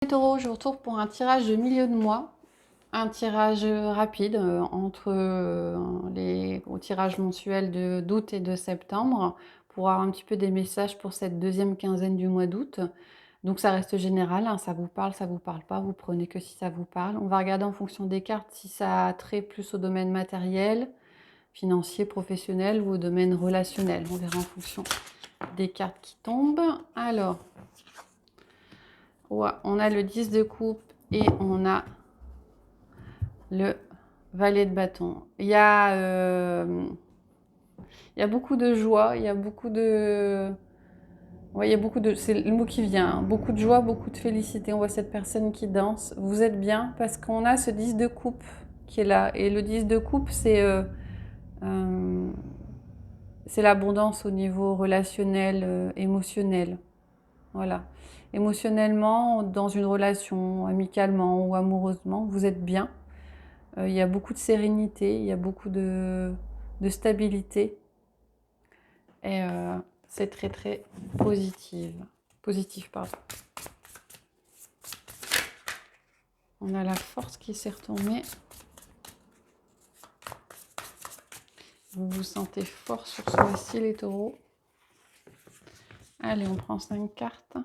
Les taureaux, je vous retrouve pour un tirage de milieu de mois, un tirage rapide entre les tirages mensuels d'août et de septembre pour avoir un petit peu des messages pour cette deuxième quinzaine du mois d'août. Donc ça reste général, hein, ça vous parle pas, vous prenez que si ça vous parle. On va regarder en fonction des cartes si ça a trait plus au domaine matériel, financier, professionnel ou au domaine relationnel. On verra en fonction des cartes qui tombent. Alors, ouais, on a le 10 de coupe et on a le valet de bâton. Il y a beaucoup de joie, il y a beaucoup de... Ouais, il y a beaucoup de... C'est le mot qui vient. Hein. Beaucoup de joie, beaucoup de félicité. On voit cette personne qui danse. Vous êtes bien parce qu'on a ce 10 de coupe qui est là. Et le 10 de coupe, c'est l'abondance au niveau relationnel, émotionnel. Voilà. Émotionnellement, dans une relation, amicalement ou amoureusement, vous êtes bien. Il y a beaucoup de sérénité, il y a beaucoup de stabilité. Et c'est très très positif, pardon. On a la force qui s'est retournée. Vous vous sentez fort sur ce mois-ci, les taureaux. Allez, on prend 5 cartes.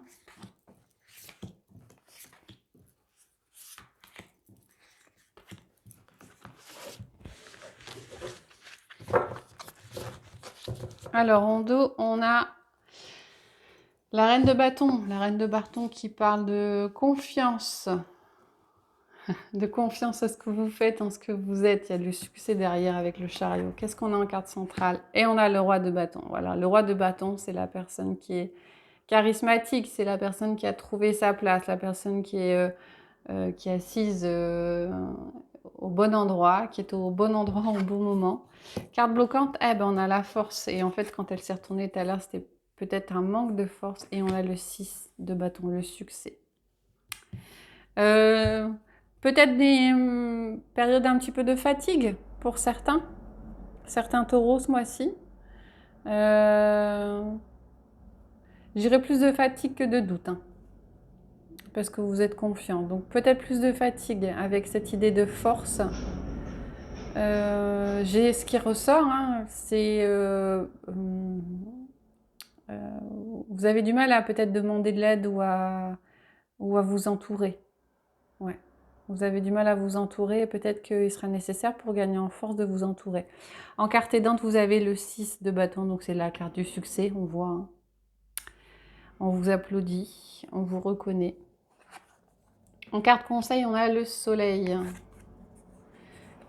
Alors, en dos, on a la reine de bâton. La reine de bâton qui parle de confiance. De confiance à ce que vous faites, en ce que vous êtes. Il y a du succès derrière avec le chariot. Qu'est-ce qu'on a en carte centrale? Et on a le roi de bâton. Voilà, le roi de bâton, c'est la personne qui est charismatique. C'est la personne qui a trouvé sa place. La personne qui est assise au bon endroit, qui est au bon endroit au bon moment. Carte bloquante, eh ben on a la force. Et en fait, quand elle s'est retournée tout à l'heure, c'était peut-être un manque de force. Et on a le 6 de bâton, le succès. Peut-être des périodes un petit peu de fatigue pour certains taureaux ce mois-ci. J'irais plus de fatigue que de doute, hein, parce que vous êtes confiant. Donc peut-être plus de fatigue avec cette idée de force. J'ai ce qui ressort, hein, c'est vous avez du mal à peut-être demander de l'aide ou à vous entourer. Ouais. Vous avez du mal à vous entourer et peut-être qu'il sera nécessaire pour gagner en force de vous entourer. En carte aidante, vous avez le 6 de bâton, donc c'est la carte du succès, on voit. Hein. On vous applaudit, on vous reconnaît. En carte conseil, on a le soleil.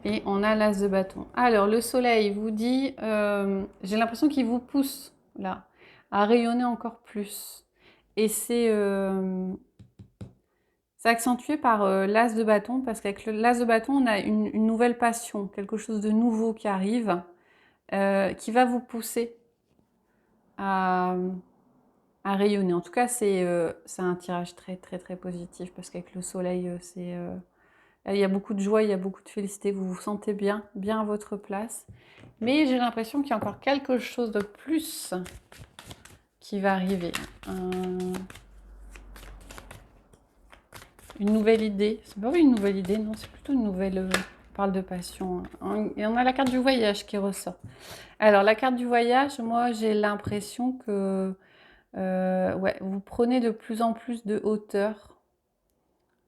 Et on a l'as de bâton. Alors, le soleil vous dit, j'ai l'impression qu'il vous pousse, là, à rayonner encore plus. Et c'est accentué par l'as de bâton, parce qu'avec l'as de bâton, on a une nouvelle passion, quelque chose de nouveau qui arrive, qui va vous pousser à rayonner. En tout cas, c'est un tirage très, très, très positif, parce qu'avec le soleil, il y a beaucoup de joie, il y a beaucoup de félicité, vous vous sentez bien, bien à votre place. Mais j'ai l'impression qu'il y a encore quelque chose de plus qui va arriver. Une nouvelle idée. C'est pas une nouvelle idée, non, c'est plutôt une nouvelle... on parle de passion. Et on a la carte du voyage qui ressort. Alors, la carte du voyage, moi, j'ai l'impression que ouais, vous prenez de plus en plus de hauteur.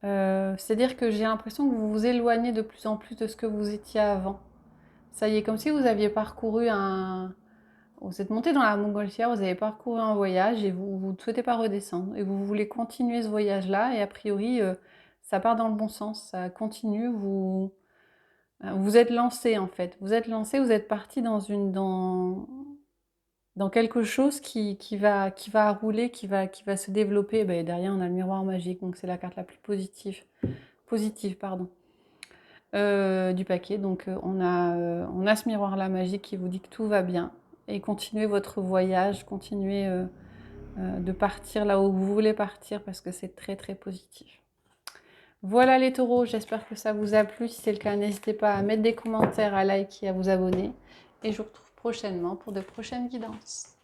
C'est-à-dire que j'ai l'impression que vous vous éloignez de plus en plus de ce que vous étiez avant. Ça y est, comme si vous aviez parcouru un... Vous êtes monté dans la montgolfière, vous avez parcouru un voyage et vous ne souhaitez pas redescendre. Et vous voulez continuer ce voyage-là et a priori, ça part dans le bon sens, ça continue, vous êtes lancé en fait. Vous êtes lancé, vous êtes parti dans quelque chose qui va rouler, qui va se développer. Ben, derrière, on a le miroir magique, donc c'est la carte la plus positive pardon, du paquet. Donc on a ce miroir-là magique qui vous dit que tout va bien. Et continuez votre voyage, continuez de partir là où vous voulez partir parce que c'est très très positif. Voilà les taureaux, j'espère que ça vous a plu. Si c'est le cas, n'hésitez pas à mettre des commentaires, à liker, à vous abonner. Et je vous retrouve prochainement pour de prochaines guidances.